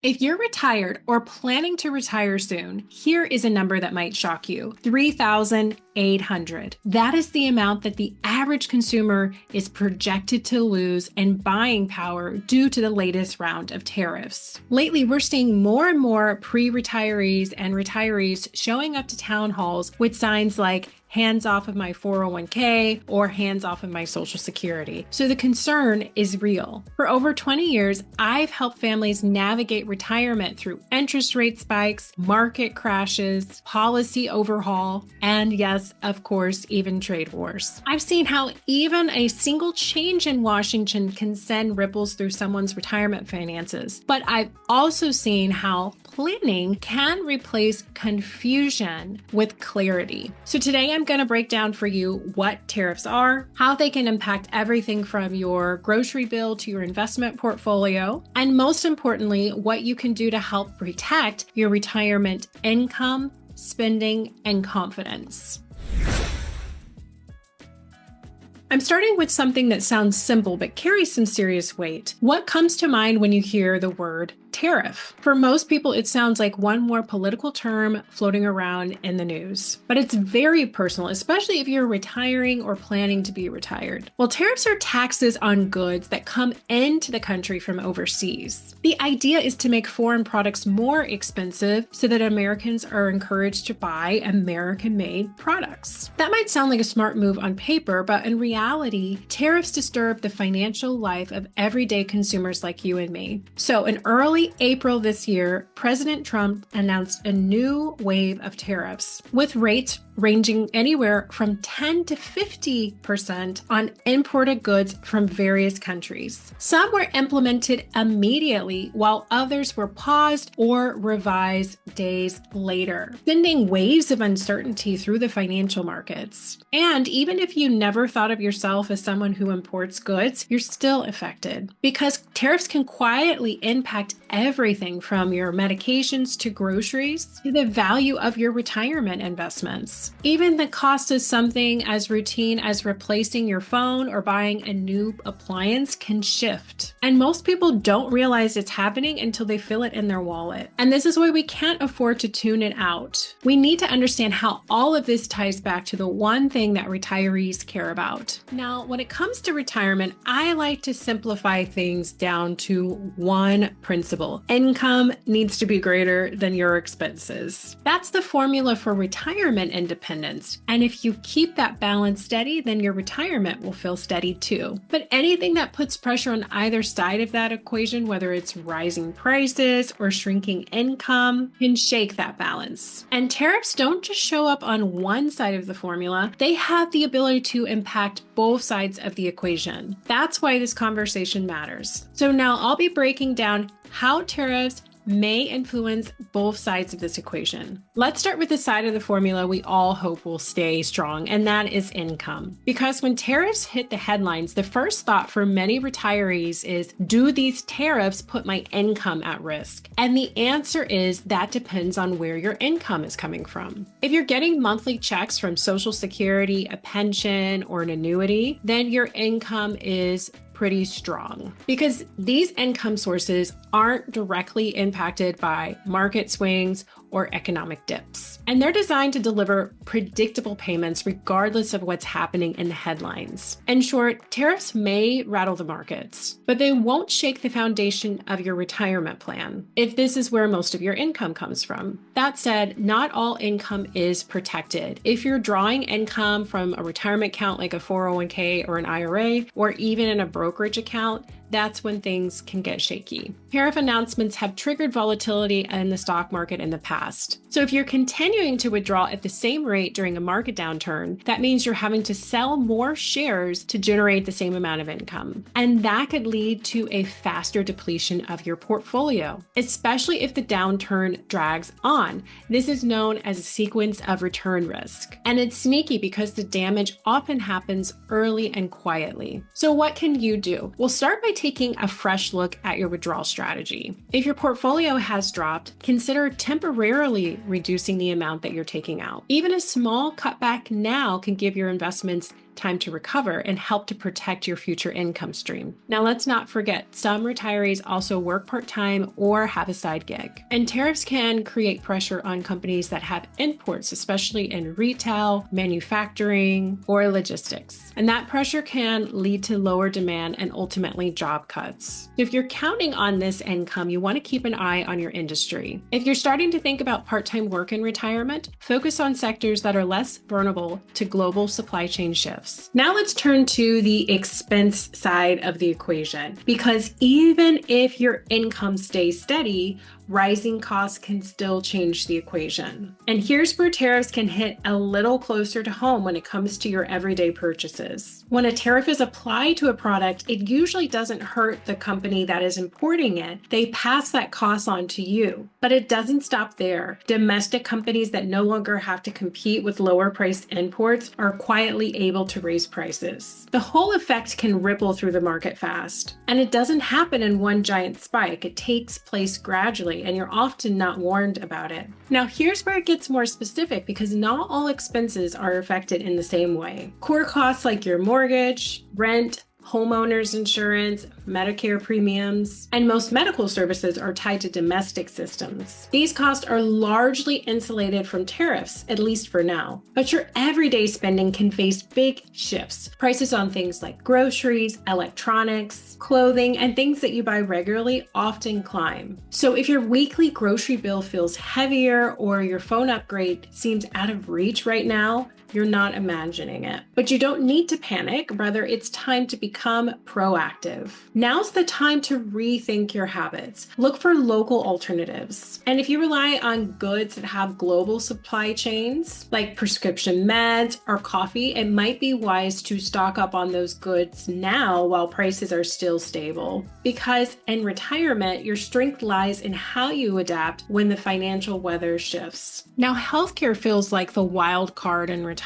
If you're retired or planning to retire soon, here is a number that might shock you: 3,800. That is the amount that the average consumer is projected to lose in buying power due to the latest round of tariffs. Lately, we're seeing more and more pre-retirees and retirees showing up to town halls with signs like hands off of my 401k or hands off of my Social Security. So the concern is real. For over 20 years, I've helped families navigate retirement through interest rate spikes, market crashes, policy overhaul, and yes, of course, even trade wars. I've seen how even a single change in Washington can send ripples through someone's retirement finances. But I've also seen how planning can replace confusion with clarity. So today I'm going to break down for you what tariffs are, how they can impact everything from your grocery bill to your investment portfolio, and most importantly, what you can do to help protect your retirement income, spending, and confidence. I'm starting with something that sounds simple but carries some serious weight. What comes to mind when you hear the word tariff? For most people, it sounds like one more political term floating around in the news. But it's very personal, especially if you're retiring or planning to be retired. Well, tariffs are taxes on goods that come into the country from overseas. The idea is to make foreign products more expensive so that Americans are encouraged to buy American-made products. That might sound like a smart move on paper, but in reality, tariffs disturb the financial life of everyday consumers like you and me. So in early April this year, President Trump announced a new wave of tariffs with rates ranging anywhere from 10 to 50% on imported goods from various countries. Some were implemented immediately, while others were paused or revised days later, sending waves of uncertainty through the financial markets. And even if you never thought of yourself as someone who imports goods, you're still affected because tariffs can quietly impact everything from your medications to groceries to the value of your retirement investments. Even the cost of something as routine as replacing your phone or buying a new appliance can shift. And most people don't realize it's happening until they feel it in their wallet. And this is why we can't afford to tune it out. We need to understand how all of this ties back to the one thing that retirees care about. Now, when it comes to retirement, I like to simplify things down to one principle. Income needs to be greater than your expenses. That's the formula for retirement independence. And if you keep that balance steady, then your retirement will feel steady too. But anything that puts pressure on either side of that equation, whether it's rising prices or shrinking income, can shake that balance. And tariffs don't just show up on one side of the formula, they have the ability to impact both sides of the equation. That's why this conversation matters. So now I'll be breaking down how tariffs may influence both sides of this equation. Let's start with the side of the formula we all hope will stay strong, and that is income. Because when tariffs hit the headlines, the first thought for many retirees is, do these tariffs put my income at risk? And the answer is that depends on where your income is coming from. If you're getting monthly checks from Social Security, a pension, or an annuity, then your income is pretty strong because these income sources aren't directly impacted by market swings or economic dips. And they're designed to deliver predictable payments regardless of what's happening in the headlines. In short, tariffs may rattle the markets, but they won't shake the foundation of your retirement plan if this is where most of your income comes from. That said, not all income is protected. If you're drawing income from a retirement account like a 401k or an IRA, or even in a brokerage account, that's when things can get shaky. Tariff announcements have triggered volatility in the stock market in the past. So if you're continuing to withdraw at the same rate during a market downturn, that means you're having to sell more shares to generate the same amount of income. And that could lead to a faster depletion of your portfolio, especially if the downturn drags on. This is known as a sequence of return risk. And it's sneaky because the damage often happens early and quietly. So what can you do? Well, start by taking a fresh look at your withdrawal strategy. If your portfolio has dropped, consider temporarily reducing the amount that you're taking out. Even a small cutback now can give your investments time to recover and help to protect your future income stream. Now, let's not forget, some retirees also work part-time or have a side gig. And tariffs can create pressure on companies that have imports, especially in retail, manufacturing, or logistics. And that pressure can lead to lower demand and ultimately job cuts. If you're counting on this income, you want to keep an eye on your industry. If you're starting to think about part-time work in retirement, focus on sectors that are less vulnerable to global supply chain shifts. Now let's turn to the expense side of the equation, because even if your income stays steady, rising costs can still change the equation. And here's where tariffs can hit a little closer to home when it comes to your everyday purchases. When a tariff is applied to a product, it usually doesn't hurt the company that is importing it. They pass that cost on to you. But it doesn't stop there. Domestic companies that no longer have to compete with lower priced imports are quietly able to raise prices. The whole effect can ripple through the market fast. And it doesn't happen in one giant spike. It takes place gradually, and you're often not warned about it. Now, here's where it gets more specific, because not all expenses are affected in the same way. Core costs like your mortgage, rent, homeowners insurance, Medicare premiums, and most medical services are tied to domestic systems. These costs are largely insulated from tariffs, at least for now. But your everyday spending can face big shifts. Prices on things like groceries, electronics, clothing, and things that you buy regularly often climb. So if your weekly grocery bill feels heavier or your phone upgrade seems out of reach right now, you're not imagining it. But you don't need to panic. Rather, it's time to become proactive. Now's the time to rethink your habits. Look for local alternatives. And if you rely on goods that have global supply chains, like prescription meds or coffee, it might be wise to stock up on those goods now while prices are still stable. Because in retirement, your strength lies in how you adapt when the financial weather shifts. Now, healthcare feels like the wild card in retirement.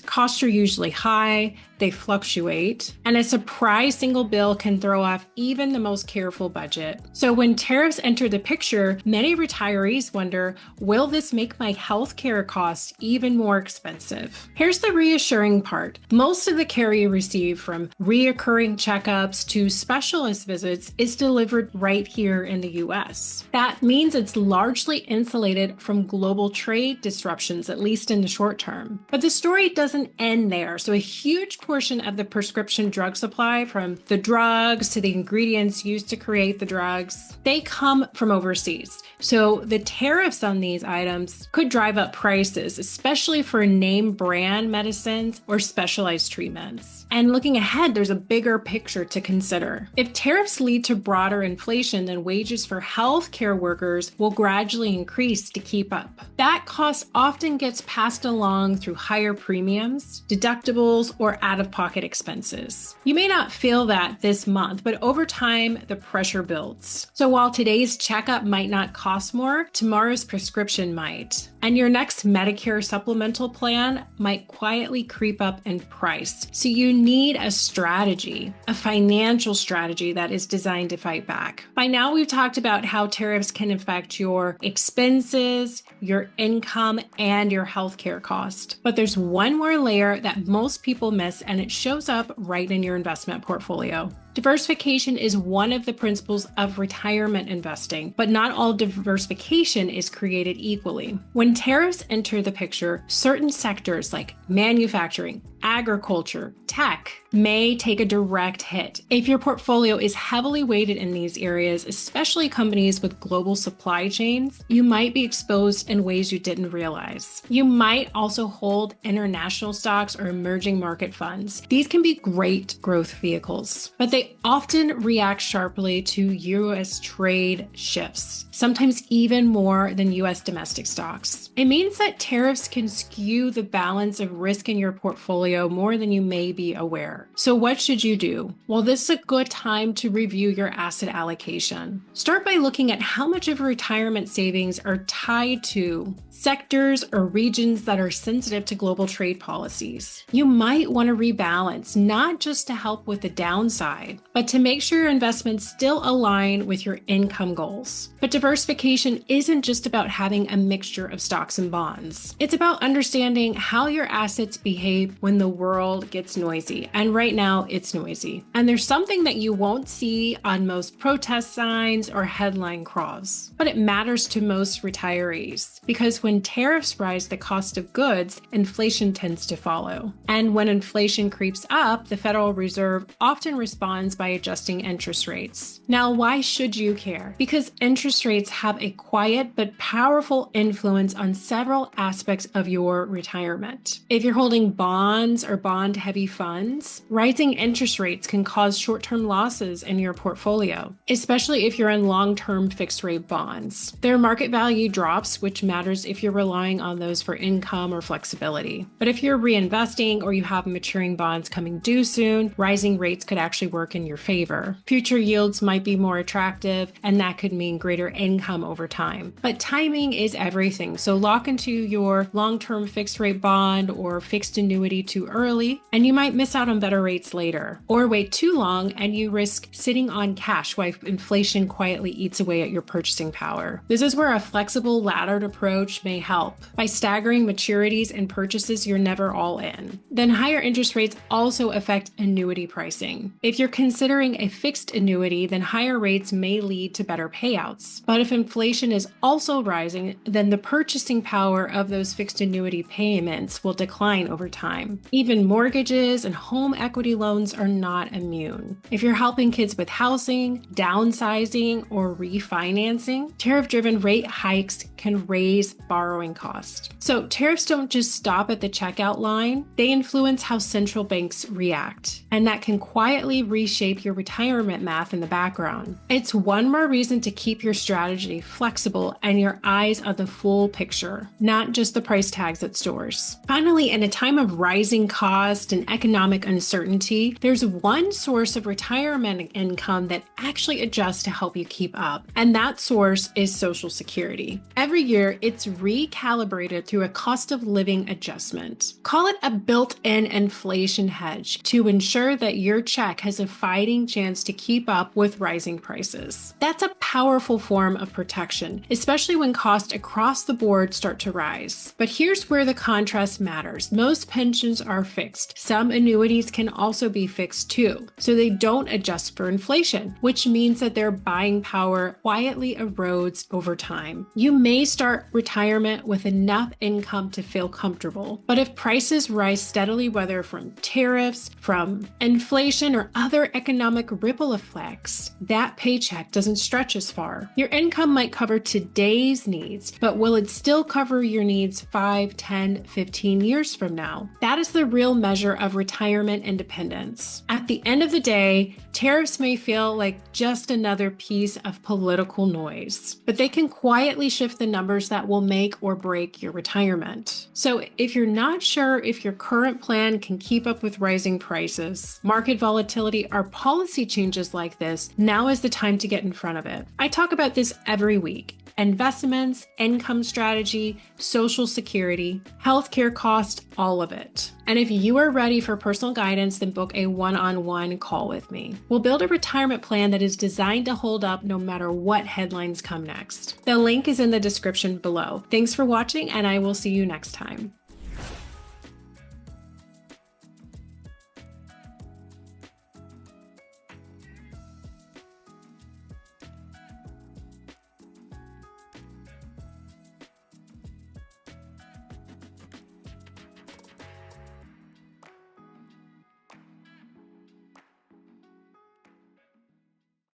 Costs are usually high, they fluctuate, and a surprise single bill can throw off even the most careful budget. So when tariffs enter the picture, many retirees wonder, will this make my healthcare costs even more expensive? Here's the reassuring part. Most of the care you receive, from reoccurring checkups to specialist visits, is delivered right here in the US. That means it's largely insulated from global trade disruptions, at least in the short term. But the story doesn't end there. So a huge portion of the prescription drug supply, from the drugs to the ingredients used to create the drugs, they come from overseas. So the tariffs on these items could drive up prices, especially for name brand medicines or specialized treatments. And looking ahead, there's a bigger picture to consider. If tariffs lead to broader inflation, then wages for healthcare workers will gradually increase to keep up. That cost often gets passed along through higher premiums, deductibles, or out-of-pocket expenses. You may not feel that this month, but over time, the pressure builds. So while today's checkup might not cost more, tomorrow's prescription might. And your next Medicare supplemental plan might quietly creep up in price. So you need a strategy, a financial strategy that is designed to fight back. By now, we've talked about how tariffs can affect your expenses, your income, and your healthcare cost. But there's one more layer that most people miss, and it shows up right in your investment portfolio. Diversification is one of the principles of retirement investing, but not all diversification is created equally. When tariffs enter the picture, certain sectors like manufacturing, agriculture, tech may take a direct hit. If your portfolio is heavily weighted in these areas, especially companies with global supply chains, you might be exposed in ways you didn't realize. You might also hold international stocks or emerging market funds. These can be great growth vehicles, but they often react sharply to US trade shifts, sometimes even more than US domestic stocks. It means that tariffs can skew the balance of risk in your portfolio more than you may be aware. So what should you do? Well, this is a good time to review your asset allocation. Start by looking at how much of your retirement savings are tied to sectors or regions that are sensitive to global trade policies. You might want to rebalance, not just to help with the downside, side, but to make sure your investments still align with your income goals. But diversification isn't just about having a mixture of stocks and bonds. It's about understanding how your assets behave when the world gets noisy. And right now, it's noisy. And there's something that you won't see on most protest signs or headline crawls. But it matters to most retirees because when tariffs rise the cost of goods, inflation tends to follow. And when inflation creeps up, the Federal Reserve often responds by adjusting interest rates. Now, why should you care? Because interest rates have a quiet but powerful influence on several aspects of your retirement. If you're holding bonds or bond-heavy funds, rising interest rates can cause short-term losses in your portfolio, especially if you're in long-term fixed-rate bonds. Their market value drops, which matters if you're relying on those for income or flexibility. But if you're reinvesting or you have maturing bonds coming due soon, rising rates could actually work in your favor. Future yields might be more attractive, and that could mean greater income over time. But timing is everything, so lock into your long-term fixed-rate bond or fixed annuity too early, and you might miss out on better rates later. Or wait too long and you risk sitting on cash while inflation quietly eats away at your purchasing power. This is where a flexible laddered approach may help. By staggering maturities and purchases, you're never all in. Then higher interest rates also affect annuity pricing. If you're considering a fixed annuity, then higher rates may lead to better payouts. But if inflation is also rising, then the purchasing power of those fixed annuity payments will decline over time. Even mortgages and home equity loans are not immune. If you're helping kids with housing, downsizing, or refinancing, tariff-driven rate hikes can raise borrowing costs. So tariffs don't just stop at the checkout line, they influence how central banks react. And that can quietly reshape your retirement math in the background. It's one more reason to keep your strategy flexible and your eyes on the full picture, not just the price tags at stores. Finally, in a time of rising cost and economic uncertainty, there's one source of retirement income that actually adjusts to help you keep up. And that source is Social Security. Every year, it's recalibrated through a cost of living adjustment. Call it a built-in inflation hedge to ensure that your check has a fighting chance to keep up with rising prices. That's a powerful form of protection, especially when costs across the board start to rise. But here's where the contrast matters. Most pensions are fixed. Some annuities can also be fixed too, so they don't adjust for inflation, which means that their buying power quietly erodes over time. You may start retirement with enough income to feel comfortable, but if prices rise steadily, whether from tariffs, from inflation, or other economic ripple effects, that paycheck doesn't stretch as far. Your income might cover today's needs, but will it still cover your needs 5, 10, 15 years from now? That is the real measure of retirement independence. At the end of the day, tariffs may feel like just another piece of political noise, but they can quietly shift the numbers that will make or break your retirement. So if you're not sure if your current plan can keep up with rising prices, market volatility, or policy changes like this, now is the time to get in front of it. I talk about this every week. Investments, income strategy, Social Security, healthcare cost, all of it. And if you are ready for personal guidance, then book a one-on-one call with me. We'll build a retirement plan that is designed to hold up no matter what headlines come next. The link is in the description below. Thanks for watching, and I will see you next time.